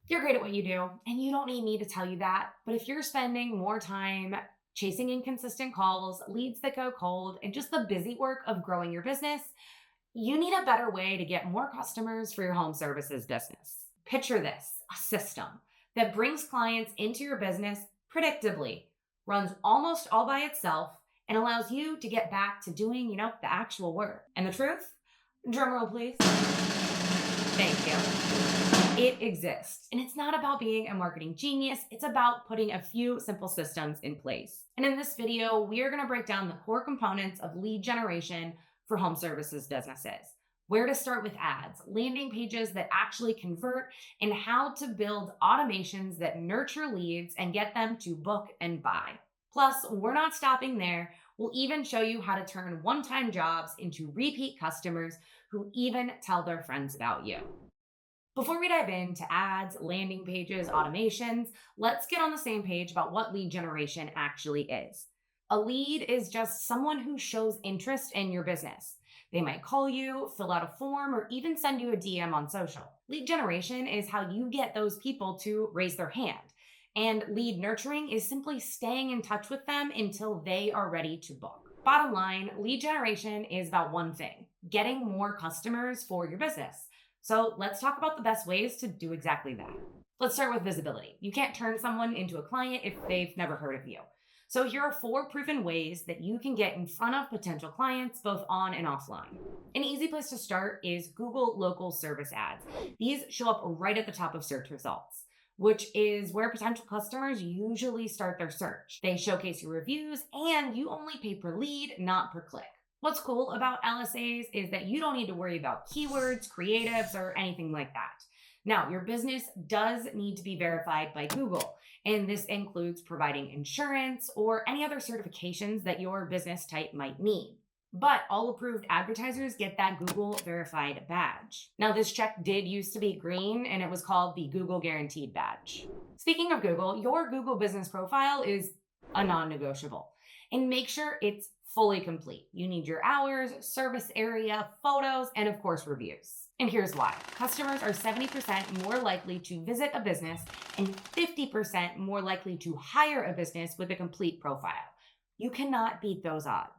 You're great at what you do, and you don't need me to tell you that. But if you're spending more time chasing inconsistent calls, leads that go cold, and just the busy work of growing your business, you need a better way to get more customers for your home services business. Picture this: a system that brings clients into your business predictably, runs almost all by itself, and allows you to get back to doing, the actual work. And the truth? Drumroll, please. Thank you. It exists. And it's not about being a marketing genius, it's about putting a few simple systems in place. And in this video, we are going to break down the core components of lead generation for home services businesses. Where to start with ads, landing pages that actually convert, and how to build automations that nurture leads and get them to book and buy. Plus, we're not stopping there. We'll even show you how to turn one-time jobs into repeat customers who even tell their friends about you. Before we dive into ads, landing pages, automations, let's get on the same page about what lead generation actually is. A lead is just someone who shows interest in your business. They might call you, fill out a form, or even send you a DM on social. Lead generation is how you get those people to raise their hand. And lead nurturing is simply staying in touch with them until they are ready to book. Bottom line, lead generation is about one thing: getting more customers for your business. So let's talk about the best ways to do exactly that. Let's start with visibility. You can't turn someone into a client if they've never heard of you. So here are 4 proven ways that you can get in front of potential clients both on and offline. An easy place to start is Google local service ads. These show up right at the top of search results, which is where potential customers usually start their search. They showcase your reviews, and you only pay per lead, not per click. What's cool about LSAs is that you don't need to worry about keywords, creatives, or anything like that. Now, your business does need to be verified by Google, and this includes providing insurance or any other certifications that your business type might need. But all approved advertisers get that Google verified badge. Now, this check did used to be green, and it was called the Google Guaranteed badge. Speaking of Google, your Google business profile is a non-negotiable. And make sure it's fully complete. You need your hours, service area, photos, and of course, reviews. And here's why. Customers are 70% more likely to visit a business and 50% more likely to hire a business with a complete profile. You cannot beat those odds.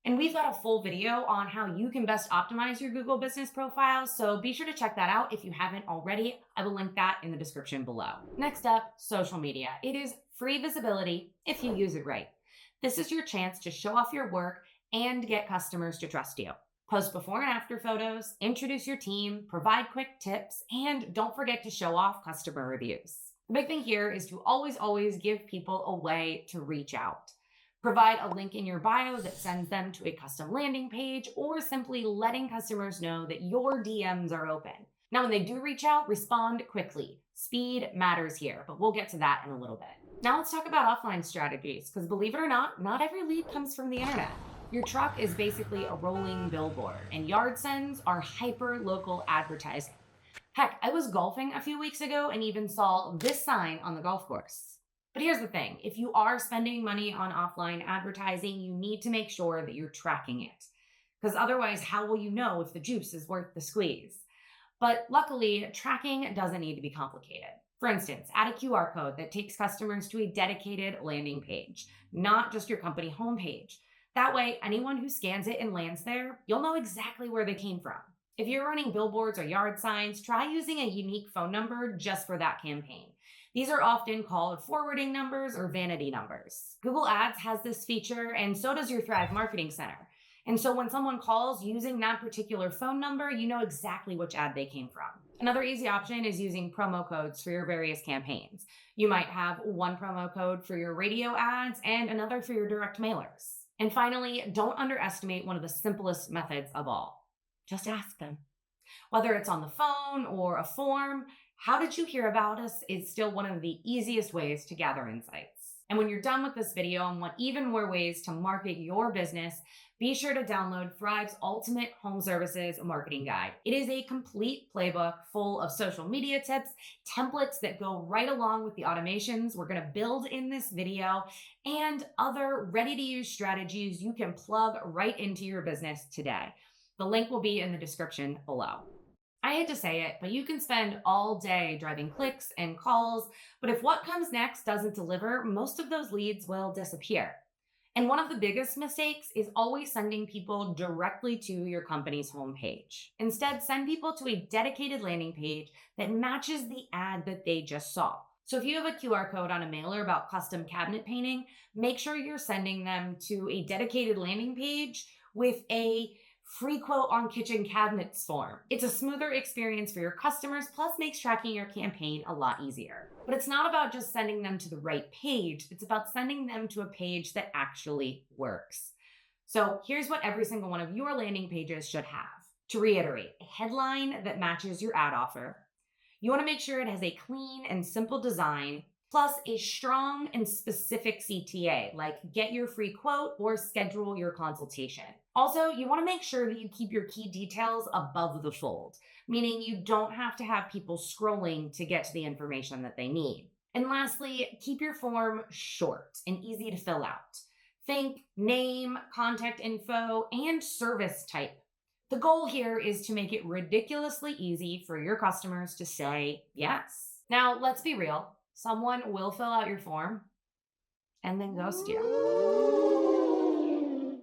And we've got a full video on how you can best optimize your Google business profile, so be sure to check that out if you haven't already. I will link that in the description below. Next up, social media. It is free visibility if you use it right. This is your chance to show off your work and get customers to trust you. Post before and after photos, introduce your team, provide quick tips, and don't forget to show off customer reviews. The big thing here is to always give people a way to reach out. Provide a link in your bio that sends them to a custom landing page, or simply letting customers know that your DMs are open. Now, when they do reach out, respond quickly. Speed matters here, but we'll get to that in a little bit. Now let's talk about offline strategies, because believe it or not every lead comes from the internet. Your truck is basically a rolling billboard, and yard sends are hyper-local advertising. Heck, I was golfing a few weeks ago and even saw this sign on the golf course. But here's the thing: if you are spending money on offline advertising, you need to make sure that you're tracking it. Because otherwise, how will you know if the juice is worth the squeeze? But luckily, tracking doesn't need to be complicated. For instance, add a QR code that takes customers to a dedicated landing page, not just your company homepage. That way, anyone who scans it and lands there, you'll know exactly where they came from. If you're running billboards or yard signs, try using a unique phone number just for that campaign. These are often called forwarding numbers or vanity numbers. Google Ads has this feature, and so does your Thryv Marketing Center. And so when someone calls using that particular phone number, you know exactly which ad they came from. Another easy option is using promo codes for your various campaigns. You might have one promo code for your radio ads and another for your direct mailers. And finally, don't underestimate one of the simplest methods of all. Just ask them. Whether it's on the phone or a form, how did you hear about us is still one of the easiest ways to gather insights. And when you're done with this video and want even more ways to market your business, be sure to download Thryv's Ultimate Home Services Marketing Guide. It is a complete playbook full of social media tips, templates that go right along with the automations we're going to build in this video, and other ready-to-use strategies you can plug right into your business today. The link will be in the description below. I hate to say it, but you can spend all day driving clicks and calls, but if what comes next doesn't deliver, most of those leads will disappear. And one of the biggest mistakes is always sending people directly to your company's homepage. Instead, send people to a dedicated landing page that matches the ad that they just saw. So if you have a QR code on a mailer about custom cabinet painting, make sure you're sending them to a dedicated landing page with a free quote on kitchen cabinets form. It's a smoother experience for your customers, plus makes tracking your campaign a lot easier. But it's not about just sending them to the right page, it's about sending them to a page that actually works. So here's what every single one of your landing pages should have. To reiterate, a headline that matches your ad offer. You want to make sure it has a clean and simple design, plus a strong and specific CTA, like get your free quote or schedule your consultation. Also, you want to make sure that you keep your key details above the fold, meaning you don't have to have people scrolling to get to the information that they need. And lastly, keep your form short and easy to fill out. Think name, contact info, and service type. The goal here is to make it ridiculously easy for your customers to say yes. Now, let's be real. Someone will fill out your form and then ghost you.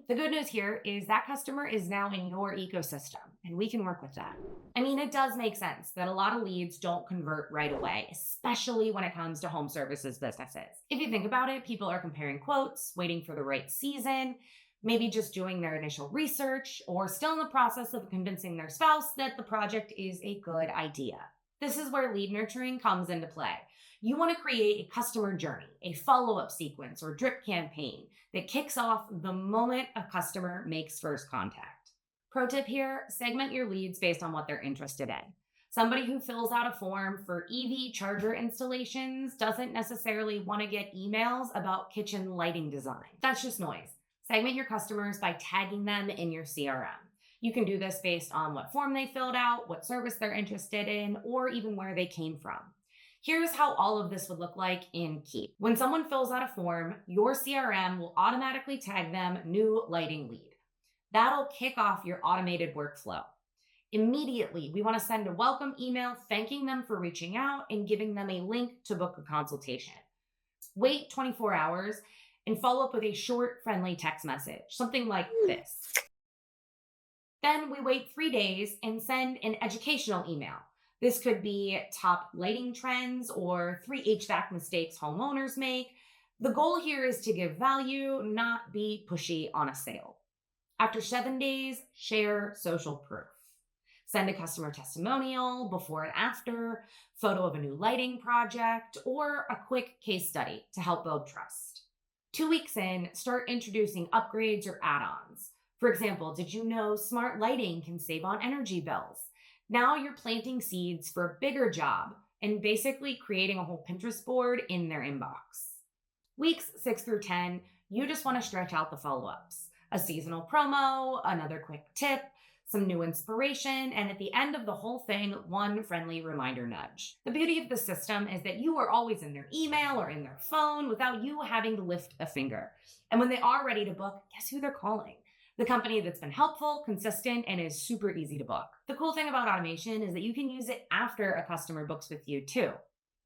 The good news here is that customer is now in your ecosystem, and we can work with that. I mean, it does make sense that a lot of leads don't convert right away, especially when it comes to home services businesses. If you think about it, people are comparing quotes, waiting for the right season, maybe just doing their initial research, or still in the process of convincing their spouse that the project is a good idea. This is where lead nurturing comes into play. You want to create a customer journey, a follow-up sequence or drip campaign that kicks off the moment a customer makes first contact. Pro tip here, segment your leads based on what they're interested in. Somebody who fills out a form for EV charger installations doesn't necessarily want to get emails about kitchen lighting design. That's just noise. Segment your customers by tagging them in your CRM. You can do this based on what form they filled out, what service they're interested in, or even where they came from. Here's how all of this would look like in Keep. When someone fills out a form, your CRM will automatically tag them new lighting lead. That'll kick off your automated workflow. Immediately, we want to send a welcome email thanking them for reaching out and giving them a link to book a consultation. Wait 24 hours and follow up with a short, friendly text message, something like this. Then we wait 3 days and send an educational email. This could be top lighting trends or 3 HVAC mistakes homeowners make. The goal here is to give value, not be pushy on a sale. After 7 days, share social proof. Send a customer testimonial, before and after, photo of a new lighting project, or a quick case study to help build trust. 2 weeks in, start introducing upgrades or add-ons. For example, did you know smart lighting can save on energy bills? Now you're planting seeds for a bigger job and basically creating a whole Pinterest board in their inbox. Weeks 6 through 10, you just want to stretch out the follow-ups. A seasonal promo, another quick tip, some new inspiration, and at the end of the whole thing, one friendly reminder nudge. The beauty of the system is that you are always in their email or in their phone without you having to lift a finger. And when they are ready to book, guess who they're calling? The company that's been helpful, consistent, and is super easy to book. The cool thing about automation is that you can use it after a customer books with you too.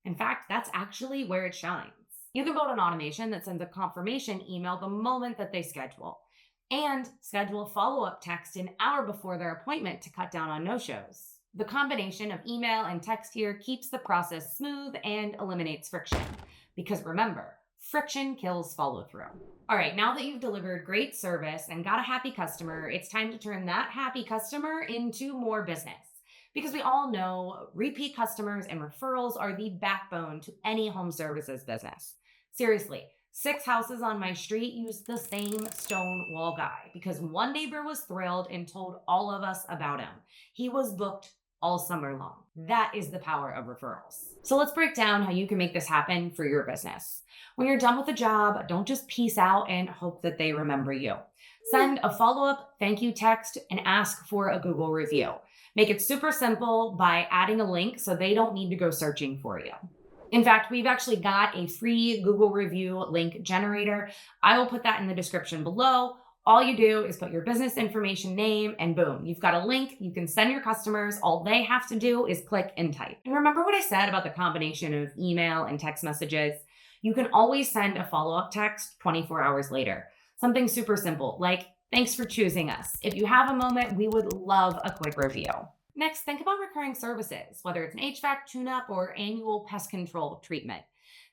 In fact, that's actually where it shines. You can build an automation that sends a confirmation email the moment that they schedule, and schedule a follow-up text an hour before their appointment to cut down on no-shows. The combination of email and text here keeps the process smooth and eliminates friction. Because remember, friction kills follow-through. All right, now that you've delivered great service and got a happy customer, it's time to turn that happy customer into more business. Because we all know repeat customers and referrals are the backbone to any home services business. Seriously, 6 houses on my street use the same stone wall guy because one neighbor was thrilled and told all of us about him. He was booked all summer long. That is the power of referrals. So let's break down how you can make this happen for your business. When you're done with a job, don't just peace out and hope that they remember you. Send a follow-up thank you text and ask for a Google review. Make it super simple by adding a link so they don't need to go searching for you. In fact, we've actually got a free Google review link generator. I will put that in the description below. All you do is put your business information name and boom, you've got a link you can send your customers. All they have to do is click and type. And remember what I said about the combination of email and text messages? You can always send a follow up text 24 hours later. Something super simple like, thanks for choosing us. If you have a moment, we would love a quick review. Next, think about recurring services, whether it's an HVAC tune up or annual pest control treatment.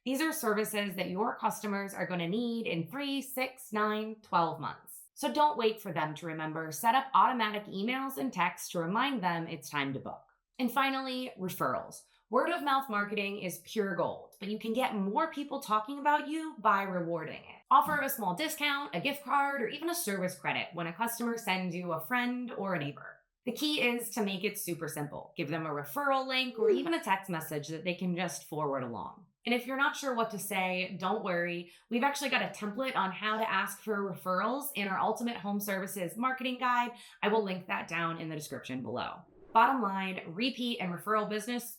These are services that your customers are going to need in 3, 6, 9, 12 months. So don't wait for them to remember. Set up automatic emails and texts to remind them it's time to book. And finally, referrals. Word of mouth marketing is pure gold, but you can get more people talking about you by rewarding it. Offer a small discount, a gift card, or even a service credit when a customer sends you a friend or a neighbor. The key is to make it super simple. Give them a referral link or even a text message that they can just forward along. And if you're not sure what to say, don't worry. We've actually got a template on how to ask for referrals in our Ultimate Home Services Marketing Guide. I will link that down in the description below. Bottom line, repeat and referral business,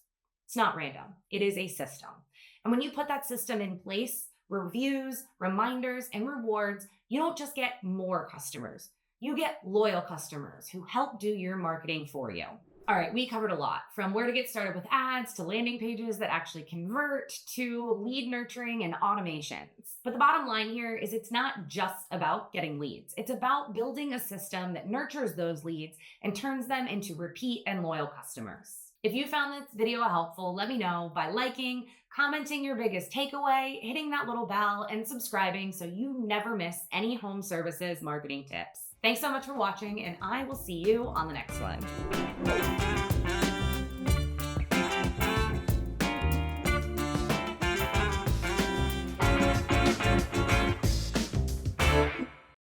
it's not random. It is a system. And when you put that system in place, reviews, reminders, and rewards, you don't just get more customers. You get loyal customers who help do your marketing for you. All right, we covered a lot, from where to get started with ads to landing pages that actually convert to lead nurturing and automations. But the bottom line here is it's not just about getting leads. It's about building a system that nurtures those leads and turns them into repeat and loyal customers. If you found this video helpful, let me know by liking, commenting your biggest takeaway, hitting that little bell, and subscribing so you never miss any home services marketing tips. Thanks so much for watching, and I will see you on the next one.